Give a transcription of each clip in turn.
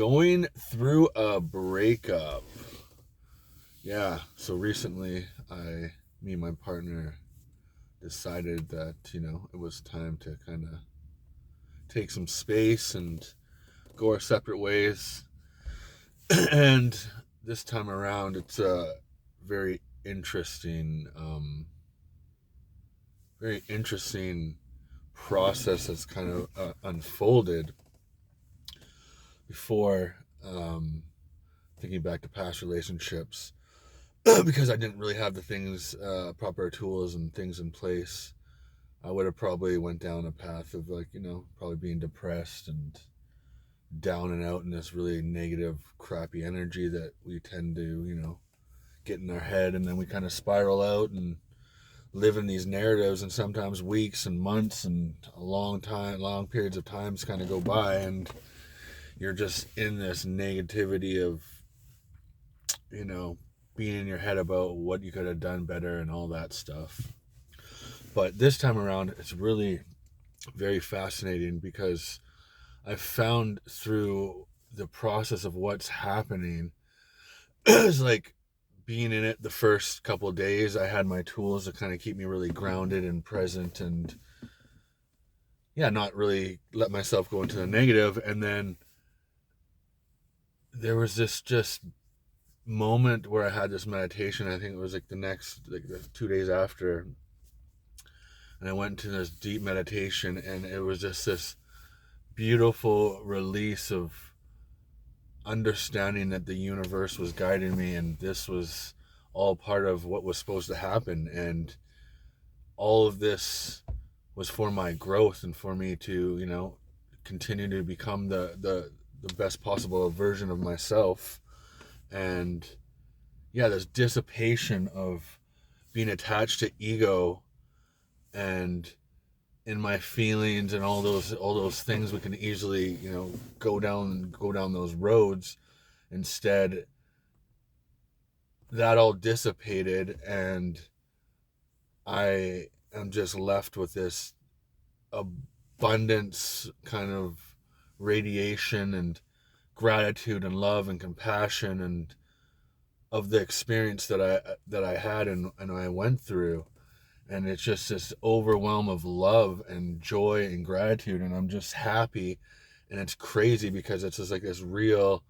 Going through a breakup. Yeah, so recently me and my partner decided that, it was time to kind of take some space and go our separate ways. And this time around, it's a very interesting, very interesting process that's kind of unfolded before thinking back to past relationships. Because I didn't really have the things, proper tools and things in place, I would have probably went down a path of probably being depressed and down and out in this really negative, crappy energy that we tend to, get in our head, and then we kind of spiral out and live in these narratives, and sometimes weeks and months and long periods of times kind of go by, and you're just in this negativity of, being in your head about what you could have done better and all that stuff. But this time around, it's really very fascinating because I found through the process of what's happening, it's like being in it the first couple of days, I had my tools to kind of keep me really grounded and present and, not really let myself go into the negative. And then there was this just moment where I had this meditation. I think it was the 2 days after, and I went into this deep meditation, and it was just this beautiful release of understanding that the universe was guiding me, and this was all part of what was supposed to happen, and all of this was for my growth and for me to continue to become the best possible version of myself. And this dissipation of being attached to ego and in my feelings and all those things we can easily go down those roads. Instead, that all dissipated, and I am just left with this abundance kind of radiation and gratitude and love and compassion and of the experience that I had and I went through. And it's just this overwhelm of love and joy and gratitude, and I'm just happy. And it's crazy because it's just like this real-time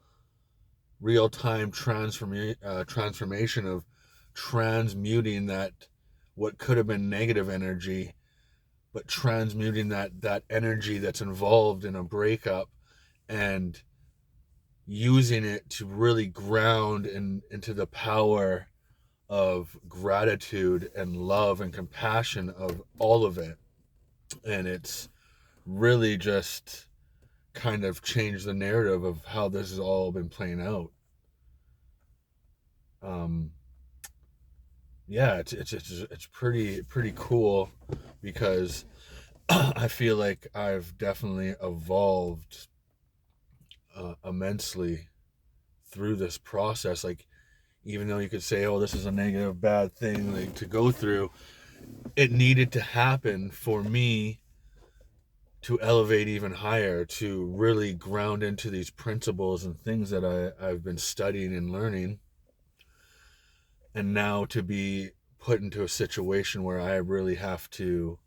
transformation of transmuting that what could have been negative energy, but transmuting that energy that's involved in a breakup and using it to really ground into the power of gratitude and love and compassion of all of it. And it's really just kind of changed the narrative of how this has all been playing out. It's pretty cool because I feel like I've definitely evolved immensely through this process. Like, even though you could say, oh, this is a negative, bad thing like to go through, it needed to happen for me to elevate even higher, to really ground into these principles and things that I've been studying and learning, and now to be put into a situation where I really have to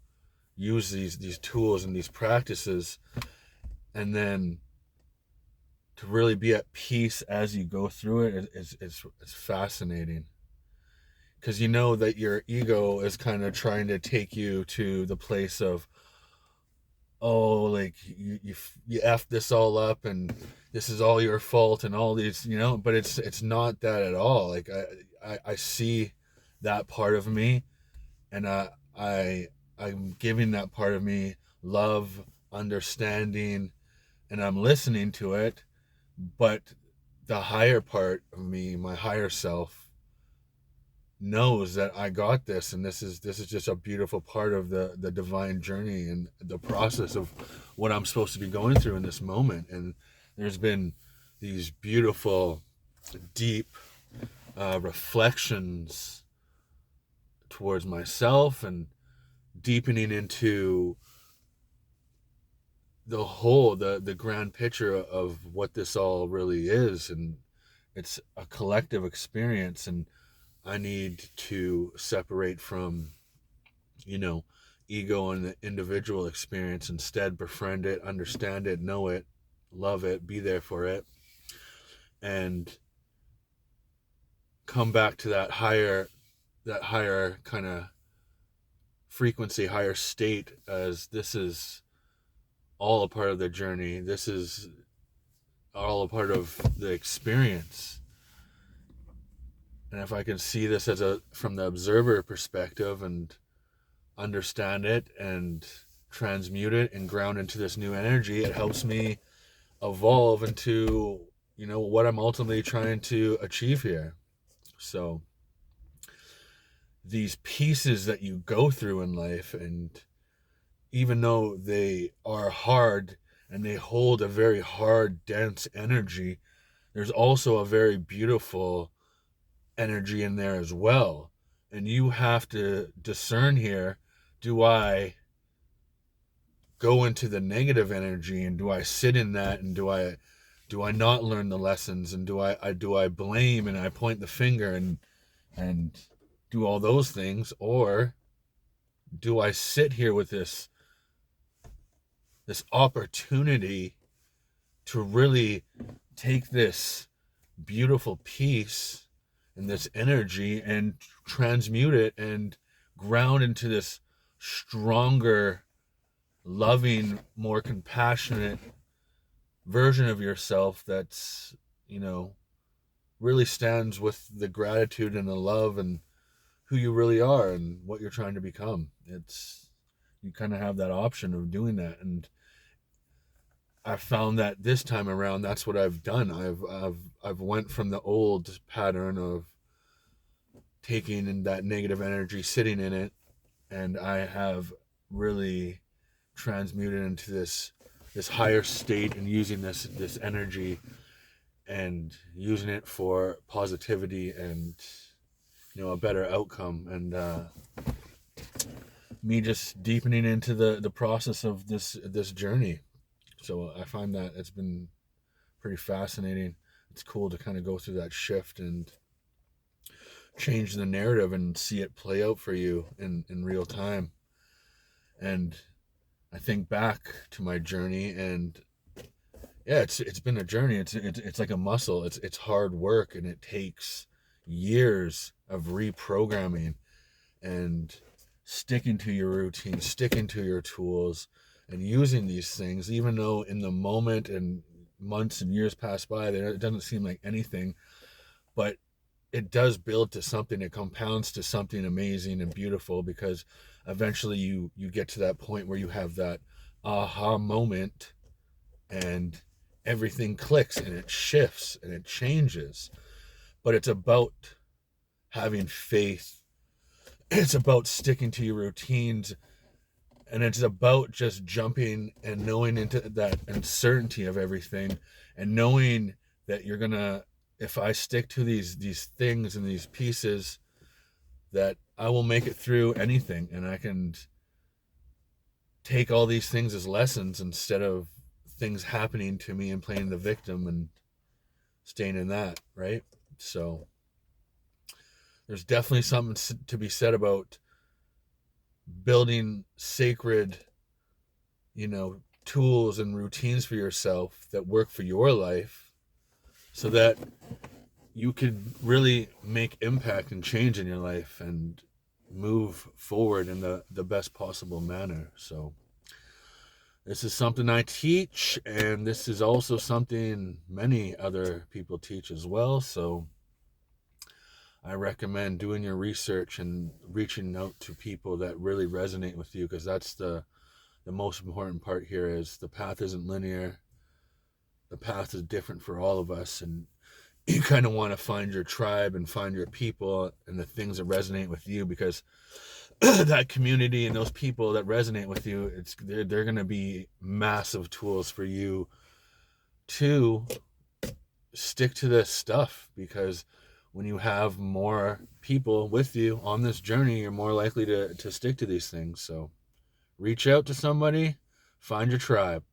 use these tools and these practices, and then to really be at peace as you go through it. It's fascinating, because you know that your ego is kind of trying to take you to the place of, oh, like you effed this all up and this is all your fault and all these, but it's not that at all. Like I see that part of me, and I'm giving that part of me love, understanding, and I'm listening to it. But the higher part of me, my higher self, knows that I got this, and this is just a beautiful part of the divine journey and the process of what I'm supposed to be going through in this moment. And there's been these beautiful, deep reflections towards myself and deepening into the grand picture of what this all really is, and it's a collective experience, and I need to separate from, you know, ego and the individual experience, instead befriend it, understand it, know it, love it, be there for it, and come back to that higher kind of frequency, higher state, as this is all a part of the journey. This is all a part of the experience. And if I can see this as from the observer perspective and understand it and transmute it and ground into this new energy, it helps me evolve into, what I'm ultimately trying to achieve here. So these pieces that you go through in life, and even though they are hard and they hold a very hard, dense energy, there's also a very beautiful energy in there as well. And you have to discern here, do I go into the negative energy, and do I sit in that, and do I not learn the lessons, and do I blame and I point the finger and do all those things, or do I sit here with this opportunity to really take this beautiful piece and this energy and transmute it and ground into this stronger, loving, more compassionate version of yourself that's, really stands with the gratitude and the love and who you really are and what you're trying to become. You kind of have that option of doing that, and I found that this time around, that's what I've done. I've went from the old pattern of taking in that negative energy, sitting in it, and I have really transmuted into this higher state, and using this energy and using it for positivity and, a better outcome, and me just deepening into the process of this journey. So I find that it's been pretty fascinating. It's cool to kind of go through that shift and change the narrative and see it play out for you in real time. And I think back to my journey, and yeah, it's been a journey. It's like a muscle. It's hard work, and it takes years of reprogramming and sticking to your routine, sticking to your tools, and using these things, even though in the moment and months and years pass by, it doesn't seem like anything, but it does build to something. It compounds to something amazing and beautiful, because eventually you get to that point where you have that aha moment, and everything clicks and it shifts and it changes. But it's about having faith. It's about sticking to your routines, and it's about just jumping and knowing into that uncertainty of everything, and knowing that you're gonna, if I stick to these things and these pieces, that I will make it through anything, and I can take all these things as lessons instead of things happening to me and playing the victim and staying in that, right? So there's definitely something to be said about building sacred, tools and routines for yourself that work for your life, so that you could really make impact and change in your life and move forward in the best possible manner. So this is something I teach, and this is also something many other people teach as well. So I recommend doing your research and reaching out to people that really resonate with you, because that's the most important part here. Is the path isn't linear. The path is different for all of us, and you kind of want to find your tribe and find your people and the things that resonate with you, because that community and those people that resonate with you, they're going to be massive tools for you to stick to this stuff, because when you have more people with you on this journey, you're more likely to stick to these things. So reach out to somebody, find your tribe.